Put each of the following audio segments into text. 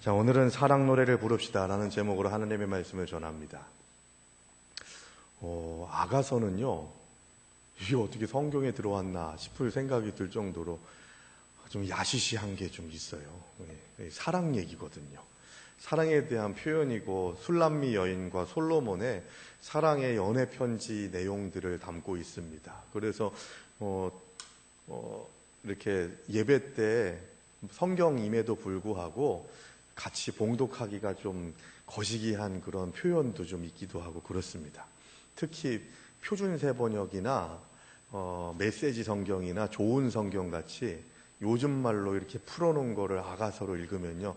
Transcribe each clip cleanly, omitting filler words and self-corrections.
자, 오늘은 사랑 노래를 부릅시다 라는 제목으로 하나님의 말씀을 전합니다. 아가서는요, 이게 어떻게 성경에 들어왔나 싶을 생각이 들 정도로 좀 야시시한 게 좀 있어요. 사랑 얘기거든요. 사랑에 대한 표현이고 술람미 여인과 솔로몬의 사랑의 연애 편지 내용들을 담고 있습니다. 그래서 이렇게 예배 때 성경임에도 불구하고 같이 봉독하기가 좀 거시기한 그런 표현도 좀 있기도 하고 그렇습니다. 특히 표준세 번역이나 메시지 성경이나 좋은 성경 같이 요즘 말로 이렇게 풀어놓은 거를 아가서로 읽으면요,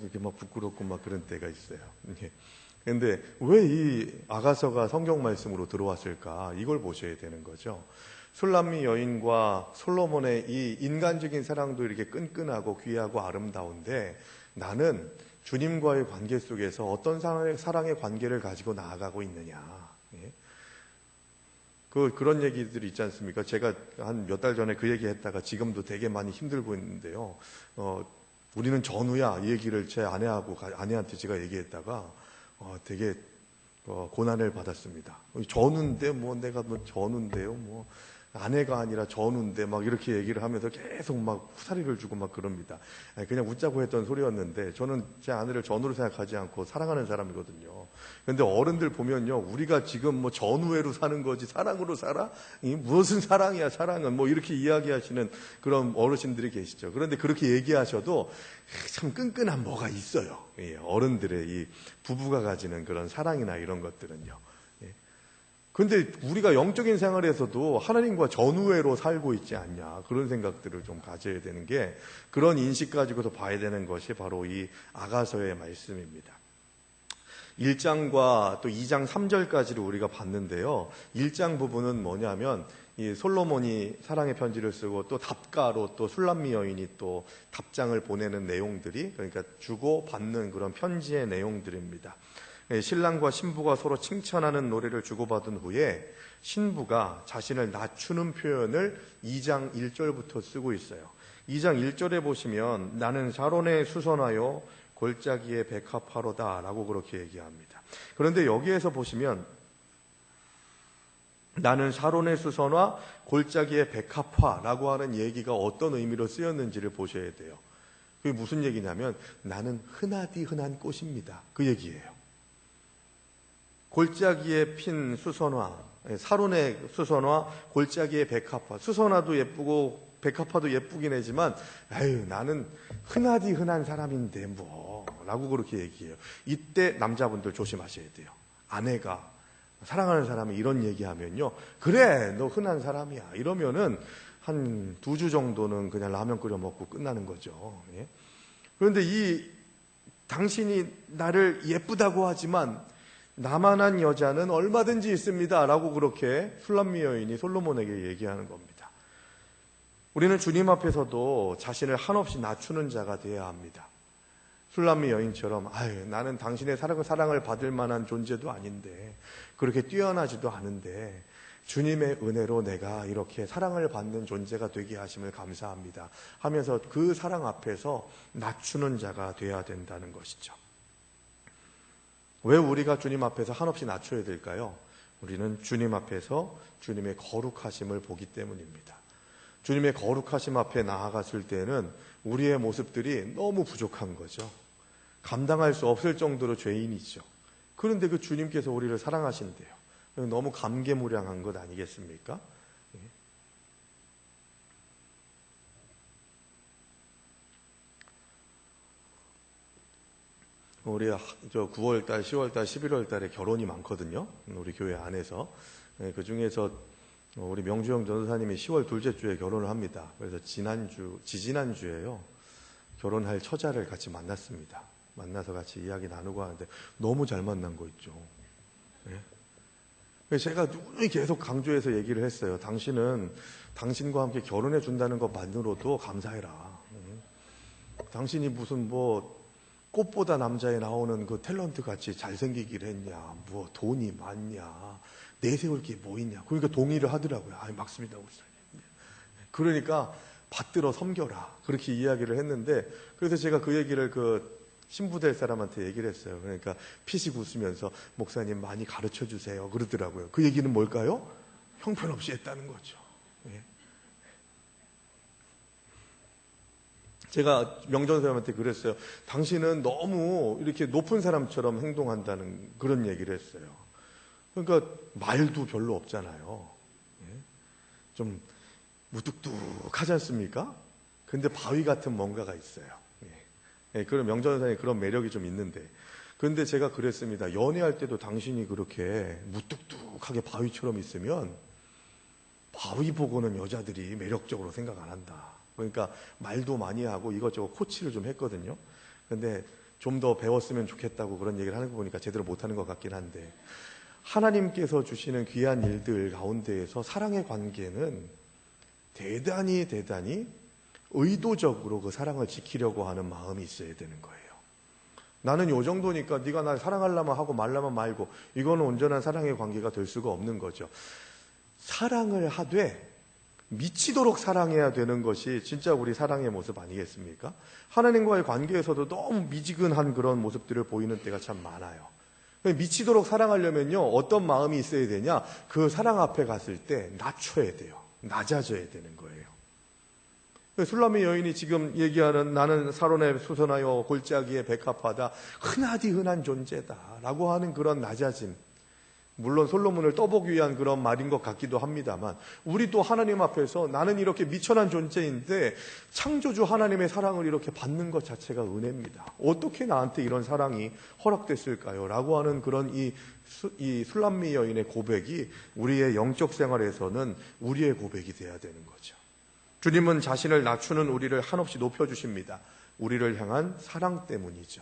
이렇게 부끄럽고 그런 때가 있어요. 그런데 왜 이 아가서가 성경 말씀으로 들어왔을까? 이걸 보셔야 되는 거죠. 술람미 여인과 솔로몬의 이 인간적인 사랑도 이렇게 끈끈하고 귀하고 아름다운데 나는 주님과의 관계 속에서 어떤 사랑의 관계를 가지고 나아가고 있느냐. 그런 얘기들이 있지 않습니까? 제가 한 몇 달 전에 그 얘기 했다가 지금도 되게 많이 힘들고 있는데요. 우리는 전우야. 이 얘기를 제 아내한테 제가 얘기했다가 되게 고난을 받았습니다. 전우인데 내가 전우인데요. 아내가 아니라 전우인데 이렇게 얘기를 하면서 계속 후사리를 주고 그럽니다. 그냥 웃자고 했던 소리였는데 저는 제 아내를 전우로 생각하지 않고 사랑하는 사람이거든요. 그런데 어른들 보면요, 우리가 지금 전우애로 사는 거지 사랑으로 살아? 무슨 사랑이야, 사랑은. 이렇게 이야기하시는 그런 어르신들이 계시죠. 그런데 그렇게 얘기하셔도 참 끈끈한 뭐가 있어요. 어른들의 이 부부가 가지는 그런 사랑이나 이런 것들은요. 근데 우리가 영적인 생활에서도 하나님과 전우애로 살고 있지 않냐, 그런 생각들을 좀 가져야 되는 게, 그런 인식 가지고서 봐야 되는 것이 바로 이 아가서의 말씀입니다. 1장과 또 2장 3절까지를 우리가 봤는데요, 1장 부분은 뭐냐면 이 솔로몬이 사랑의 편지를 쓰고 또 답가로 또 술람미 여인이 또 답장을 보내는 내용들이, 그러니까 주고 받는 그런 편지의 내용들입니다. 신랑과 신부가 서로 칭찬하는 노래를 주고받은 후에 신부가 자신을 낮추는 표현을 2장 1절부터 쓰고 있어요. 2장 1절에 보시면 나는 샤론의 수선화요 골짜기의 백합화로다 라고 그렇게 얘기합니다. 그런데 여기에서 보시면 나는 샤론의 수선화 골짜기의 백합화라고 하는 얘기가 어떤 의미로 쓰였는지를 보셔야 돼요. 그게 무슨 얘기냐면 나는 흔하디 흔한 꽃입니다, 그 얘기예요. 골짜기에 핀 수선화, 사론의 수선화, 골짜기의 백합화. 수선화도 예쁘고 백합화도 예쁘긴 하지만 나는 흔하디 흔한 사람인데 라고 그렇게 얘기해요. 이때 남자분들 조심하셔야 돼요. 아내가, 사랑하는 사람이 이런 얘기하면요, 그래 너 흔한 사람이야 이러면은 한 2주 정도는 그냥 라면 끓여 먹고 끝나는 거죠. 그런데 당신이 나를 예쁘다고 하지만 나만한 여자는 얼마든지 있습니다 라고 그렇게 술람미 여인이 솔로몬에게 얘기하는 겁니다. 우리는 주님 앞에서도 자신을 한없이 낮추는 자가 되어야 합니다. 술람미 여인처럼 나는 당신의 사랑을 받을 만한 존재도 아닌데, 그렇게 뛰어나지도 않은데 주님의 은혜로 내가 이렇게 사랑을 받는 존재가 되게 하심을 감사합니다 하면서 그 사랑 앞에서 낮추는 자가 되어야 된다는 것이죠. 왜 우리가 주님 앞에서 한없이 낮춰야 될까요? 우리는 주님 앞에서 주님의 거룩하심을 보기 때문입니다. 주님의 거룩하심 앞에 나아갔을 때는 우리의 모습들이 너무 부족한 거죠. 감당할 수 없을 정도로 죄인이죠. 그런데 그 주님께서 우리를 사랑하신대요. 너무 감개무량한 것 아니겠습니까? 우리 9월달, 10월달, 11월달에 결혼이 많거든요. 우리 교회 안에서. 그 중에서 우리 명주영 전도사님이 10월 둘째 주에 결혼을 합니다. 그래서 지지난주에요, 결혼할 처자를 같이 만났습니다. 만나서 같이 이야기 나누고 하는데 너무 잘 만난 거 있죠. 제가 누누이 계속 강조해서 얘기를 했어요. 당신은 당신과 함께 결혼해 준다는 것만으로도 감사해라. 당신이 무슨 꽃보다 남자에 나오는 그 탤런트 같이 잘생기기를 했냐, 돈이 많냐, 내세울 게 뭐 있냐. 그러니까 동의를 하더라고요. 맞습니다, 목사님. 그러니까 받들어 섬겨라, 그렇게 이야기를 했는데, 그래서 제가 그 얘기를 신부 될 사람한테 얘기를 했어요. 그러니까 피식 웃으면서 목사님 많이 가르쳐 주세요 그러더라고요. 그 얘기는 뭘까요? 형편없이 했다는 거죠. 예. 제가 명전 사람한테 그랬어요. 당신은 너무 이렇게 높은 사람처럼 행동한다는 그런 얘기를 했어요. 그러니까 말도 별로 없잖아요. 예. 좀 무뚝뚝하지 않습니까? 근데 바위 같은 뭔가가 있어요. 예, 그런 명전사에 그런 매력이 좀 있는데, 그런데 제가 그랬습니다. 연애할 때도 당신이 그렇게 무뚝뚝하게 바위처럼 있으면 바위 보고는 여자들이 매력적으로 생각 안 한다. 그러니까 말도 많이 하고 이것저것 코치를 좀 했거든요. 근데 좀 더 배웠으면 좋겠다고 그런 얘기를 하는 거 보니까 제대로 못하는 것 같긴 한데, 하나님께서 주시는 귀한 일들 가운데에서 사랑의 관계는 대단히 의도적으로 그 사랑을 지키려고 하는 마음이 있어야 되는 거예요. 나는 요 정도니까 네가 날 사랑하려면 하고 말라면 말고, 이거는 온전한 사랑의 관계가 될 수가 없는 거죠. 사랑을 하되 미치도록 사랑해야 되는 것이 진짜 우리 사랑의 모습 아니겠습니까? 하나님과의 관계에서도 너무 미지근한 그런 모습들을 보이는 때가 참 많아요. 미치도록 사랑하려면요, 어떤 마음이 있어야 되냐? 그 사랑 앞에 갔을 때 낮춰야 돼요. 낮아져야 되는 거예요. 술람의 여인이 지금 얘기하는 나는 사론에 수선하여 골짜기에 백합하다, 흔하디 흔한 존재다라고 하는 그런 낮아짐, 물론 솔로몬을 떠보기 위한 그런 말인 것 같기도 합니다만, 우리도 하나님 앞에서 나는 이렇게 미천한 존재인데 창조주 하나님의 사랑을 이렇게 받는 것 자체가 은혜입니다. 어떻게 나한테 이런 사랑이 허락됐을까요? 라고 하는 그런 이 술람미 여인의 고백이 우리의 영적 생활에서는 우리의 고백이 돼야 되는 거죠. 주님은 자신을 낮추는 우리를 한없이 높여주십니다. 우리를 향한 사랑 때문이죠.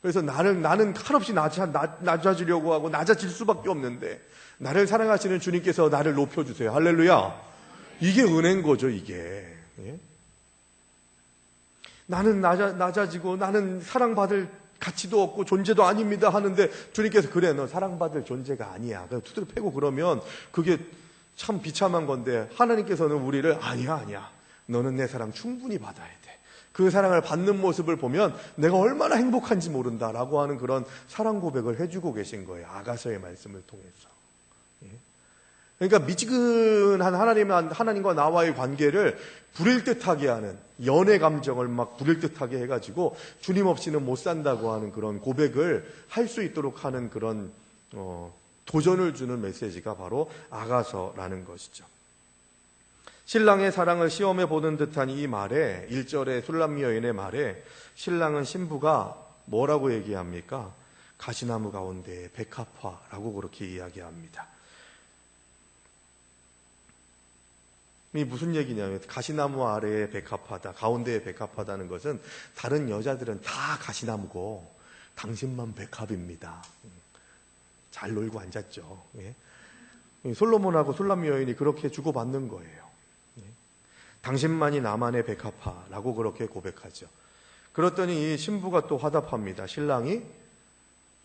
그래서 나는 한없이 낮아지려고 하고 낮아질 수밖에 없는데, 나를 사랑하시는 주님께서 나를 높여주세요. 할렐루야. 이게 은혜인 거죠, 이게. 예? 나는 낮아지고 나는 사랑받을 가치도 없고 존재도 아닙니다 하는데, 주님께서 그래, 너 사랑받을 존재가 아니야. 그냥 두드려 패고 그러면 그게 참 비참한 건데, 하나님께서는 우리를 아니야. 너는 내 사랑 충분히 받아야 돼. 그 사랑을 받는 모습을 보면 내가 얼마나 행복한지 모른다라고 하는 그런 사랑 고백을 해주고 계신 거예요. 아가서의 말씀을 통해서. 그러니까 미지근한 하나님과 나와의 관계를 부릴 듯하게 하는, 연애 감정을 막 부릴 듯하게 해가지고 주님 없이는 못 산다고 하는 그런 고백을 할 수 있도록 하는 그런 도전을 주는 메시지가 바로 아가서라는 것이죠. 신랑의 사랑을 시험해 보는 듯한 이 말에, 1절의 술람미 여인의 말에 신랑은 신부가 뭐라고 얘기합니까? 가시나무 가운데 백합화라고 그렇게 이야기합니다. 이 무슨 얘기냐면, 가시나무 아래에 백합화다, 가운데에 백합화다는 것은 다른 여자들은 다 가시나무고 당신만 백합입니다. 잘 놀고 앉았죠. 예? 솔로몬하고 술람미 여인이 그렇게 주고받는 거예요. 당신만이 나만의 백합화라고 그렇게 고백하죠. 그랬더니 이 신부가 또 화답합니다. 신랑이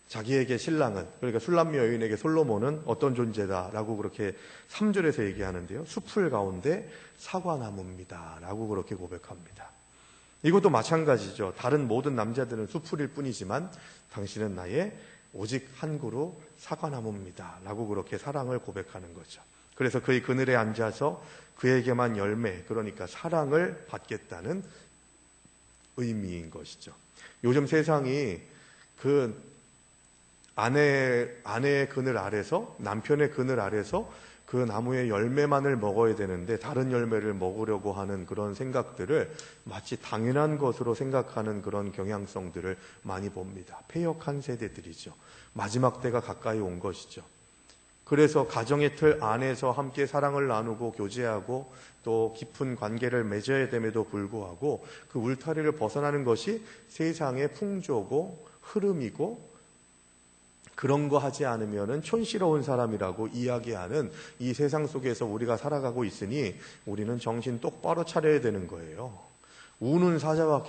자기에게, 신랑은, 그러니까 술람미 여인에게 솔로몬은 어떤 존재다라고 그렇게 3절에서 얘기하는데요. 숲풀 가운데 사과나무입니다 라고 그렇게 고백합니다. 이것도 마찬가지죠. 다른 모든 남자들은 숲풀일 뿐이지만 당신은 나의 오직 한 그루 사과나무입니다 라고 그렇게 사랑을 고백하는 거죠. 그래서 그의 그늘에 앉아서 그에게만 열매, 그러니까 사랑을 받겠다는 의미인 것이죠. 요즘 세상이 그 아내의 그늘 아래서, 남편의 그늘 아래서 그 나무의 열매만을 먹어야 되는데 다른 열매를 먹으려고 하는 그런 생각들을 마치 당연한 것으로 생각하는 그런 경향성들을 많이 봅니다. 패역한 세대들이죠. 마지막 때가 가까이 온 것이죠. 그래서 가정의 틀 안에서 함께 사랑을 나누고 교제하고 또 깊은 관계를 맺어야 됨에도 불구하고 그 울타리를 벗어나는 것이 세상의 풍조고 흐름이고, 그런 거 하지 않으면은 촌스러운 사람이라고 이야기하는 이 세상 속에서 우리가 살아가고 있으니 우리는 정신 똑바로 차려야 되는 거예요. 우는 사자와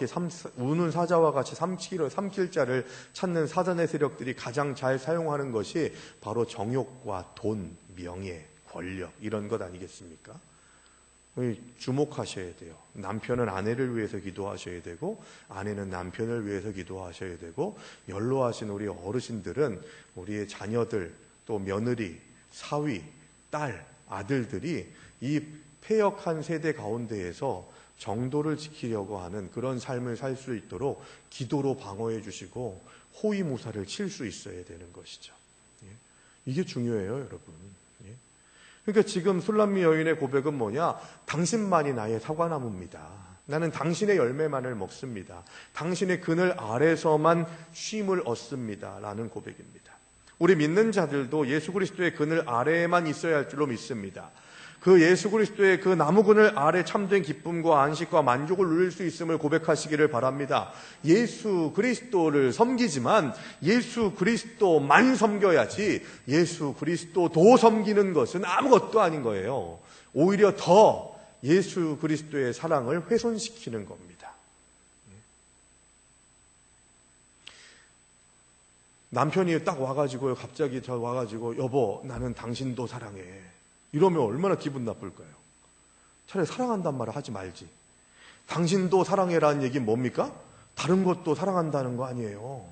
같이 삼킬 자를 찾는 사단의 세력들이 가장 잘 사용하는 것이 바로 정욕과 돈, 명예, 권력, 이런 것 아니겠습니까? 주목하셔야 돼요. 남편은 아내를 위해서 기도하셔야 되고, 아내는 남편을 위해서 기도하셔야 되고, 연로하신 우리 어르신들은 우리의 자녀들, 또 며느리, 사위, 딸, 아들들이 이 패역한 세대 가운데에서 정도를 지키려고 하는 그런 삶을 살 수 있도록 기도로 방어해 주시고 호위무사를 칠 수 있어야 되는 것이죠. 이게 중요해요, 여러분. 그러니까 지금 술람미 여인의 고백은 뭐냐? 당신만이 나의 사과나무입니다. 나는 당신의 열매만을 먹습니다. 당신의 그늘 아래서만 쉼을 얻습니다. 라는 고백입니다. 우리 믿는 자들도 예수 그리스도의 그늘 아래에만 있어야 할 줄로 믿습니다. 그 예수 그리스도의 그 나무 그늘 아래 참된 기쁨과 안식과 만족을 누릴 수 있음을 고백하시기를 바랍니다. 예수 그리스도를 섬기지만 예수 그리스도만 섬겨야지 예수 그리스도도 섬기는 것은 아무것도 아닌 거예요. 오히려 더 예수 그리스도의 사랑을 훼손시키는 겁니다. 남편이 딱 와가지고요, 갑자기 저 와가지고 여보 나는 당신도 사랑해 이러면 얼마나 기분 나쁠까요? 차라리 사랑한단 말을 하지 말지. 당신도 사랑해라는 얘기는 뭡니까? 다른 것도 사랑한다는 거 아니에요.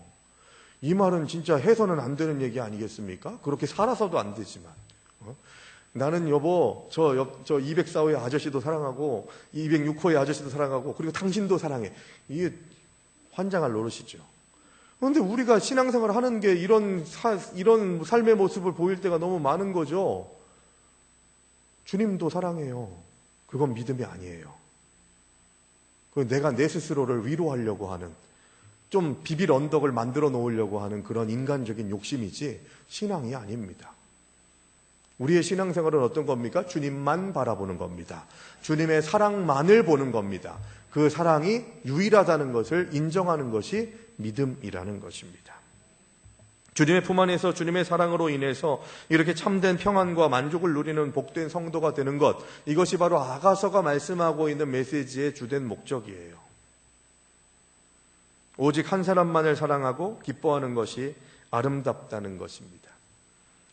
이 말은 진짜 해서는 안 되는 얘기 아니겠습니까? 그렇게 살아서도 안 되지만. 나는 여보 저 204호의 아저씨도 사랑하고 206호의 아저씨도 사랑하고 그리고 당신도 사랑해. 이게 환장할 노릇이죠. 그런데 우리가 신앙생활을 하는 게 이런 삶의 모습을 보일 때가 너무 많은 거죠. 주님도 사랑해요. 그건 믿음이 아니에요. 내가 내 스스로를 위로하려고 하는, 좀 비빌 언덕을 만들어 놓으려고 하는 그런 인간적인 욕심이지 신앙이 아닙니다. 우리의 신앙생활은 어떤 겁니까? 주님만 바라보는 겁니다. 주님의 사랑만을 보는 겁니다. 그 사랑이 유일하다는 것을 인정하는 것이 믿음이라는 것입니다. 주님의 품 안에서 주님의 사랑으로 인해서 이렇게 참된 평안과 만족을 누리는 복된 성도가 되는 것, 이것이 바로 아가서가 말씀하고 있는 메시지의 주된 목적이에요. 오직 한 사람만을 사랑하고 기뻐하는 것이 아름답다는 것입니다.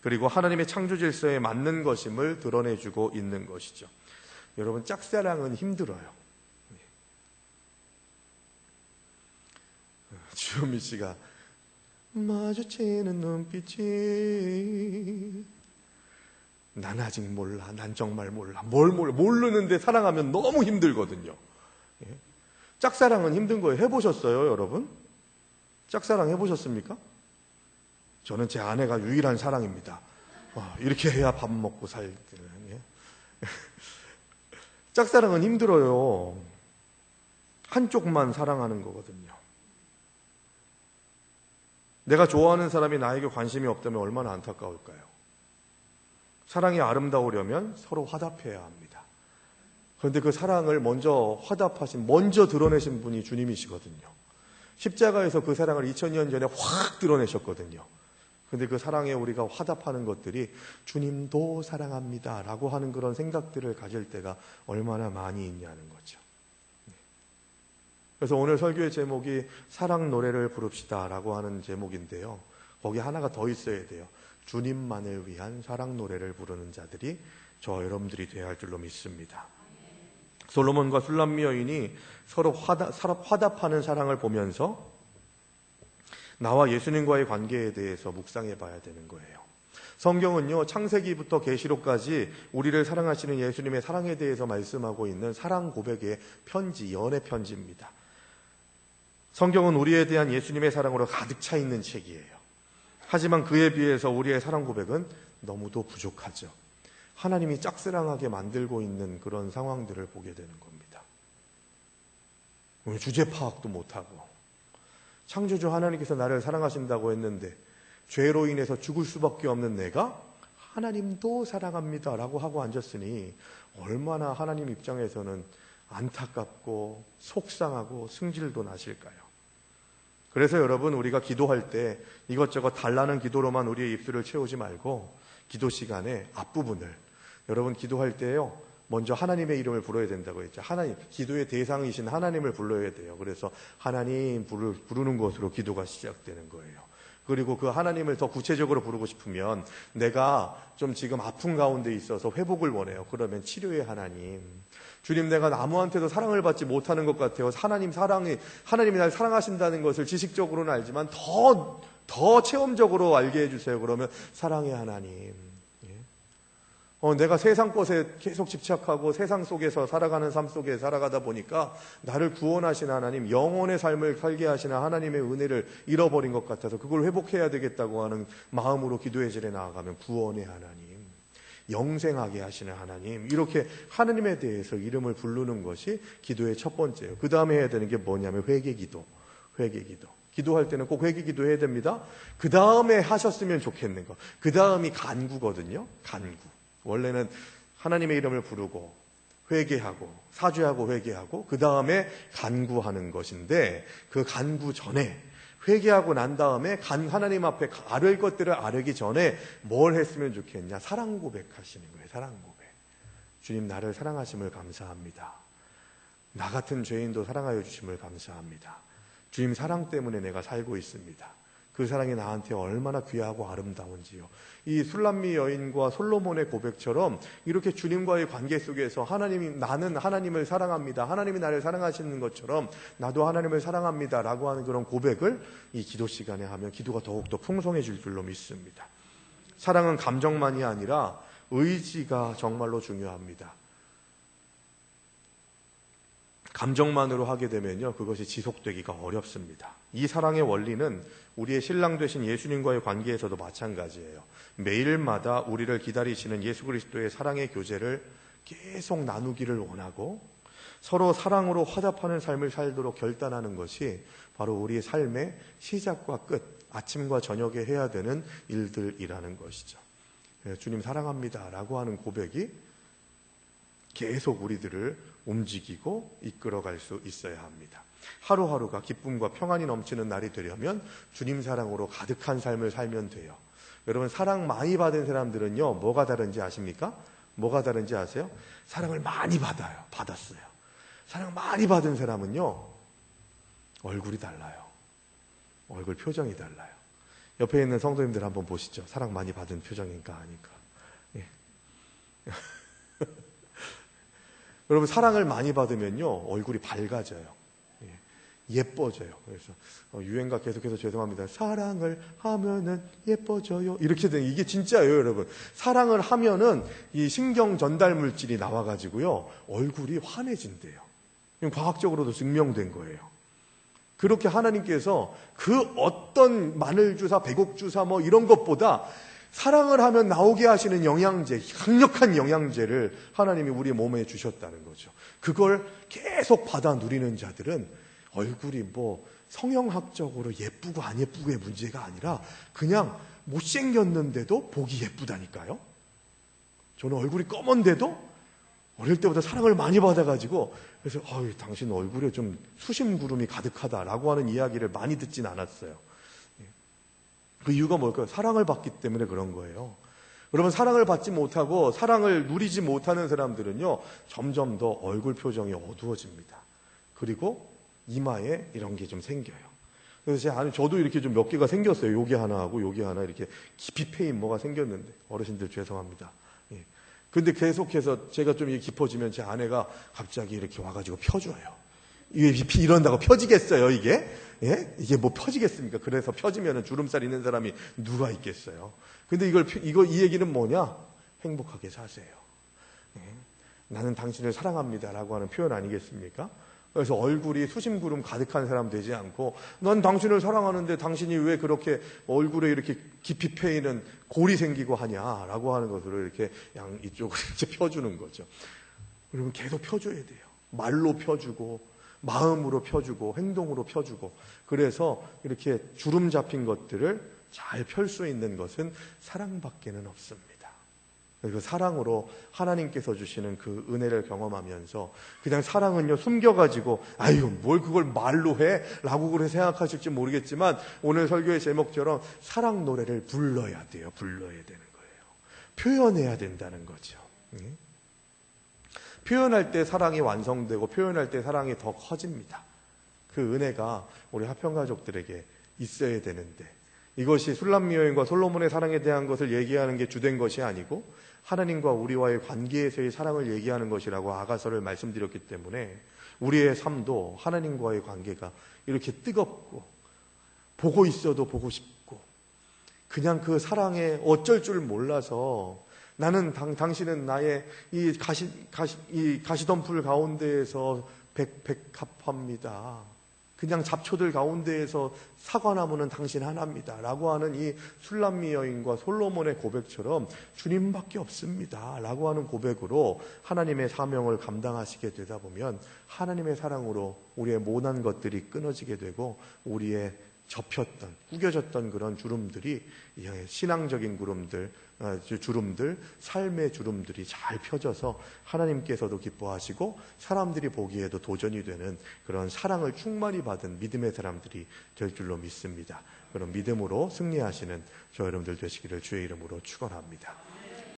그리고 하나님의 창조 질서에 맞는 것임을 드러내주고 있는 것이죠. 여러분, 짝사랑은 힘들어요. 주현미 씨가 마주치는 눈빛이 난 아직 몰라. 난 정말 몰라. 모르는데 사랑하면 너무 힘들거든요. 짝사랑은 힘든 거예요. 해보셨어요, 여러분? 짝사랑 해보셨습니까? 저는 제 아내가 유일한 사랑입니다. 이렇게 해야 밥 먹고 살는. 짝사랑은 힘들어요. 한쪽만 사랑하는 거거든요. 내가 좋아하는 사람이 나에게 관심이 없다면 얼마나 안타까울까요? 사랑이 아름다우려면 서로 화답해야 합니다. 그런데 그 사랑을 먼저 드러내신 분이 주님이시거든요. 십자가에서 그 사랑을 2000년 전에 확 드러내셨거든요. 그런데 그 사랑에 우리가 화답하는 것들이 주님도 사랑합니다 라고 하는 그런 생각들을 가질 때가 얼마나 많이 있냐는 거죠. 그래서 오늘 설교의 제목이 사랑 노래를 부릅시다 라고 하는 제목인데요. 거기 하나가 더 있어야 돼요. 주님만을 위한 사랑 노래를 부르는 자들이 저와 여러분들이 되어야 할 줄로 믿습니다. 솔로몬과 술람미 여인이 서로 화답하는 사랑을 보면서 나와 예수님과의 관계에 대해서 묵상해 봐야 되는 거예요. 성경은요, 창세기부터 계시록까지 우리를 사랑하시는 예수님의 사랑에 대해서 말씀하고 있는 사랑 고백의 편지, 연애 편지입니다. 성경은 우리에 대한 예수님의 사랑으로 가득 차 있는 책이에요. 하지만 그에 비해서 우리의 사랑 고백은 너무도 부족하죠. 하나님이 짝사랑하게 만들고 있는 그런 상황들을 보게 되는 겁니다. 주제 파악도 못하고, 창조주 하나님께서 나를 사랑하신다고 했는데 죄로 인해서 죽을 수밖에 없는 내가 하나님도 사랑합니다 라고 하고 앉았으니 얼마나 하나님 입장에서는 안타깝고 속상하고 승질도 나실까요? 그래서 여러분, 우리가 기도할 때 이것저것 달라는 기도로만 우리의 입술을 채우지 말고 기도 시간에 앞부분을, 여러분 기도할 때요, 먼저 하나님의 이름을 불러야 된다고 했죠. 하나님, 기도의 대상이신 하나님을 불러야 돼요. 그래서 하나님 부르는 것으로 기도가 시작되는 거예요. 그리고 그 하나님을 더 구체적으로 부르고 싶으면 내가 좀 지금 아픈 가운데 있어서 회복을 원해요. 그러면 치료의 하나님, 주님, 내가 아무한테도 사랑을 받지 못하는 것 같아요. 하나님이 날 사랑하신다는 것을 지식적으로는 알지만 더 체험적으로 알게 해주세요. 그러면 사랑의 하나님. 내가 세상 것에 계속 집착하고 세상 속에서 살아가는 삶 속에 살아가다 보니까 나를 구원하시는 하나님, 영혼의 삶을 살게 하시는 하나님의 은혜를 잃어버린 것 같아서 그걸 회복해야 되겠다고 하는 마음으로 기도의 질에 나아가면 구원의 하나님, 영생하게 하시는 하나님, 이렇게 하나님에 대해서 이름을 부르는 것이 기도의 첫 번째예요. 그 다음에 해야 되는 게 뭐냐면 회개기도. 기도할 때는 꼭 회개기도 해야 됩니다. 그 다음에 하셨으면 좋겠는 거. 그 다음이 간구거든요. 간구. 원래는 하나님의 이름을 부르고 회개하고 사죄하고 회개하고 그 다음에 간구하는 것인데, 그 간구 전에, 회개하고 난 다음에 하나님 앞에 아뢰을 것들을 아뢰기 전에 뭘 했으면 좋겠냐? 사랑 고백하시는 거예요. 사랑 고백. 주님, 나를 사랑하심을 감사합니다. 나 같은 죄인도 사랑하여 주심을 감사합니다. 주님 사랑 때문에 내가 살고 있습니다. 그 사랑이 나한테 얼마나 귀하고 아름다운지요. 이 술람미 여인과 솔로몬의 고백처럼 이렇게 주님과의 관계 속에서 나는 하나님을 사랑합니다, 하나님이 나를 사랑하시는 것처럼 나도 하나님을 사랑합니다 라고 하는 그런 고백을 이 기도 시간에 하면 기도가 더욱더 풍성해질 줄로 믿습니다. 사랑은 감정만이 아니라 의지가 정말로 중요합니다. 감정만으로 하게 되면요, 그것이 지속되기가 어렵습니다. 이 사랑의 원리는 우리의 신랑 되신 예수님과의 관계에서도 마찬가지예요. 매일마다 우리를 기다리시는 예수 그리스도의 사랑의 교제를 계속 나누기를 원하고 서로 사랑으로 화답하는 삶을 살도록 결단하는 것이 바로 우리의 삶의 시작과 끝, 아침과 저녁에 해야 되는 일들이라는 것이죠. 주님 사랑합니다 라고 하는 고백이 계속 우리들을 움직이고 이끌어갈 수 있어야 합니다. 하루하루가 기쁨과 평안이 넘치는 날이 되려면 주님 사랑으로 가득한 삶을 살면 돼요. 여러분, 사랑 많이 받은 사람들은요, 뭐가 다른지 아십니까? 뭐가 다른지 아세요? 사랑을 많이 받았어요. 사랑 많이 받은 사람은요, 얼굴이 달라요. 얼굴 표정이 달라요. 옆에 있는 성도님들 한번 보시죠. 사랑 많이 받은 표정인가 아닌가. 예. 여러분, 사랑을 많이 받으면요, 얼굴이 밝아져요. 예뻐져요. 그래서 유행가 계속해서 죄송합니다. 사랑을 하면은 예뻐져요. 이렇게 되는, 이게 진짜예요, 여러분. 사랑을 하면은 이 신경 전달 물질이 나와가지고요, 얼굴이 환해진대요. 과학적으로도 증명된 거예요. 그렇게 하나님께서 그 어떤 마늘 주사, 배곡 주사 뭐 이런 것보다 사랑을 하면 나오게 하시는 영양제, 강력한 영양제를 하나님이 우리 몸에 주셨다는 거죠. 그걸 계속 받아 누리는 자들은 얼굴이 뭐 성형학적으로 예쁘고 안 예쁘고의 문제가 아니라 그냥 못생겼는데도 보기 예쁘다니까요. 저는 얼굴이 검은데도 어릴 때부터 사랑을 많이 받아가지고, 그래서 당신 얼굴에 좀 수심구름이 가득하다라고 하는 이야기를 많이 듣진 않았어요. 그 이유가 뭘까요? 사랑을 받기 때문에 그런 거예요. 여러분, 사랑을 받지 못하고 사랑을 누리지 못하는 사람들은요, 점점 더 얼굴 표정이 어두워집니다. 그리고 이마에 이런 게 좀 생겨요. 그래서 저도 이렇게 좀 몇 개가 생겼어요. 여기 하나 하고 여기 하나 이렇게 깊이 패인 뭐가 생겼는데, 어르신들 죄송합니다. 예. 근데 계속해서 제가 좀 깊어지면 제 아내가 갑자기 이렇게 와가지고 펴줘요. 이게 이런다고 펴지겠어요, 이게? 예? 이게 뭐 펴지겠습니까? 그래서 펴지면은 주름살 있는 사람이 누가 있겠어요? 근데 이 얘기는 뭐냐? 행복하게 사세요. 예? 나는 당신을 사랑합니다라고 하는 표현 아니겠습니까? 그래서 얼굴이 수심구름 가득한 사람 되지 않고, 난 당신을 사랑하는데 당신이 왜 그렇게 얼굴에 이렇게 깊이 패이는 골이 생기고 하냐라고 하는 것으로 이렇게 이쪽으로 이제 펴주는 거죠. 여러분, 계속 펴줘야 돼요. 말로 펴주고, 마음으로 펴주고, 행동으로 펴주고. 그래서 이렇게 주름 잡힌 것들을 잘 펼 수 있는 것은 사랑밖에는 없습니다. 그 사랑으로 하나님께서 주시는 그 은혜를 경험하면서, 그냥 사랑은요, 숨겨가지고 뭘 그걸 말로 해? 라고 그렇게 생각하실지 모르겠지만, 오늘 설교의 제목처럼 사랑 노래를 불러야 돼요. 불러야 되는 거예요. 표현해야 된다는 거죠. 표현할 때 사랑이 완성되고 표현할 때 사랑이 더 커집니다. 그 은혜가 우리 화평가족들에게 있어야 되는데, 이것이 술람미 여인과 솔로몬의 사랑에 대한 것을 얘기하는 게 주된 것이 아니고 하나님과 우리와의 관계에서의 사랑을 얘기하는 것이라고 아가서를 말씀드렸기 때문에 우리의 삶도 하나님과의 관계가 이렇게 뜨겁고 보고 있어도 보고 싶고 그냥 그 사랑에 어쩔 줄 몰라서 나는 당신은 나의 이 가시덤불 가운데에서 백합합니다. 그냥 잡초들 가운데에서 사과나무는 당신 하나입니다. 라고 하는 이 술람미 여인과 솔로몬의 고백처럼 주님밖에 없습니다. 라고 하는 고백으로 하나님의 사명을 감당하시게 되다 보면 하나님의 사랑으로 우리의 모난 것들이 끊어지게 되고 우리의 접혔던, 구겨졌던 그런 주름들이 신앙적인 주름들, 삶의 주름들이 잘 펴져서 하나님께서도 기뻐하시고 사람들이 보기에도 도전이 되는 그런 사랑을 충만히 받은 믿음의 사람들이 될 줄로 믿습니다. 그런 믿음으로 승리하시는 저 여러분들 되시기를 주의 이름으로 축원합니다.